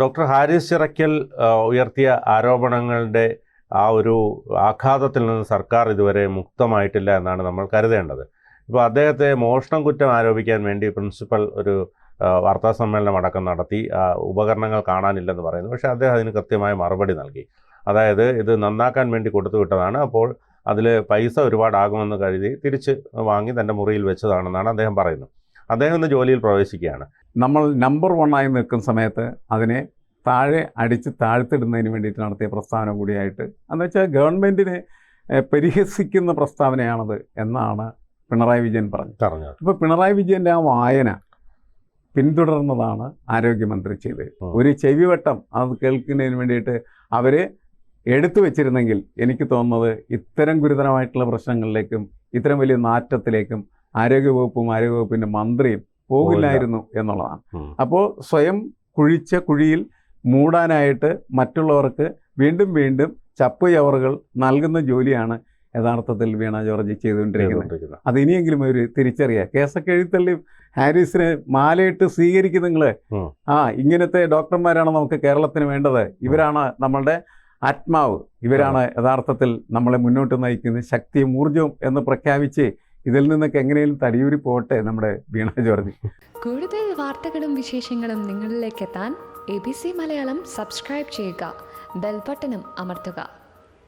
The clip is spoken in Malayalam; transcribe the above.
ഡോക്ടർ ഹാരിസ് ചിറക്കൽ ഉയർത്തിയ ആരോപണങ്ങളുടെ ആ ഒരു ആഘാതത്തിൽ നിന്ന് സർക്കാർ ഇതുവരെ മുക്തമായിട്ടില്ല എന്നാണ് നമ്മൾ കരുതേണ്ടത്. ഇപ്പോൾ അദ്ദേഹത്തെ മോഷണം കുറ്റം ആരോപിക്കാൻ വേണ്ടി പ്രിൻസിപ്പൽ ഒരു വാർത്താ സമ്മേളനം അടക്കം നടത്തി, ഉപകരണങ്ങൾ കാണാനില്ലെന്ന് പറയുന്നു. പക്ഷേ അദ്ദേഹം അതിന് കൃത്യമായ മറുപടി നൽകി. അതായത് ഇത് നന്നാക്കാൻ വേണ്ടി കൊടുത്തു വിട്ടതാണ്, അപ്പോൾ അതിൽ പൈസ ഒരുപാടാകുമെന്ന് കരുതി തിരിച്ച് വാങ്ങി തൻ്റെ മുറിയിൽ വെച്ചതാണെന്നാണ് അദ്ദേഹം പറയുന്നത്. അദ്ദേഹം ഇന്ന് ജോലിയിൽ പ്രവേശിക്കുകയാണ്. നമ്മൾ നമ്പർ 1 ആയി നിൽക്കുന്ന സമയത്ത് അതിനെ താഴെ അടിച്ച് താഴ്ത്തിടുന്നതിന് വേണ്ടിയിട്ട് നടത്തിയ പ്രസ്താവന കൂടിയായിട്ട്, എന്ന് വെച്ചാൽ ഗവൺമെൻറ്റിനെ പരിഹസിക്കുന്ന പ്രസ്താവനയാണത് എന്നാണ് പിണറായി വിജയൻ പറഞ്ഞത്. ഇപ്പോൾ പിണറായി വിജയൻ്റെ ആ വായന പിന്തുടർന്നതാണ് ആരോഗ്യമന്ത്രി ചെയ്തത്. ഒരു ചെവിവട്ടം അത് കേൾക്കുന്നതിന് വേണ്ടിയിട്ട് അവർ എടുത്തു വെച്ചിരുന്നെങ്കിൽ എനിക്ക് തോന്നുന്നത് ഇത്തരം ഗുരുതരമായിട്ടുള്ള പ്രശ്നങ്ങളിലേക്കും ഇത്തരം വലിയ നാറ്റത്തിലേക്കും ആരോഗ്യവകുപ്പിൻ്റെ മന്ത്രിയും പോകില്ലായിരുന്നു എന്നുള്ളതാണ്. അപ്പോൾ സ്വയം കുഴിച്ച കുഴിയിൽ മൂടാനായിട്ട് മറ്റുള്ളവർക്ക് വീണ്ടും വീണ്ടും ചപ്പുചവറുകൾ നൽകുന്ന ജോലിയാണ് യഥാർത്ഥത്തിൽ വീണ ജോർജ് ചെയ്തുകൊണ്ടിരിക്കുന്നത്. അത് ഇനിയെങ്കിലും ഒരു തിരിച്ചറിയുക. കേസൊക്കെ എഴുത്തള്ളി ഹാരിസിനെ മാലയിട്ട് സ്വീകരിക്കും നിങ്ങൾ. ഇങ്ങനത്തെ ഡോക്ടർമാരാണ് നമുക്ക് കേരളത്തിന് വേണ്ടത്, ഇവരാണ് നമ്മളുടെ ആത്മാവ്, ഇവരാണ് യഥാർത്ഥത്തിൽ നമ്മളെ മുന്നോട്ട് നയിക്കുന്ന ശക്തിയും ഊർജവും എന്ന് പ്രഖ്യാപിച്ച് ഇതിൽ നിന്നൊക്കെ എങ്ങനെയും തടിയൂരി പോട്ടെ നമ്മുടെ വീണ ജോർജ്. കൂടുതൽ വാർത്തകളും വിശേഷങ്ങളും നിങ്ങളിലേക്ക് എത്താൻ ABC മലയാളം സബ്സ്ക്രൈബ് ചെയ്യുക, ബെൽ ബട്ടണും അമർത്തുക.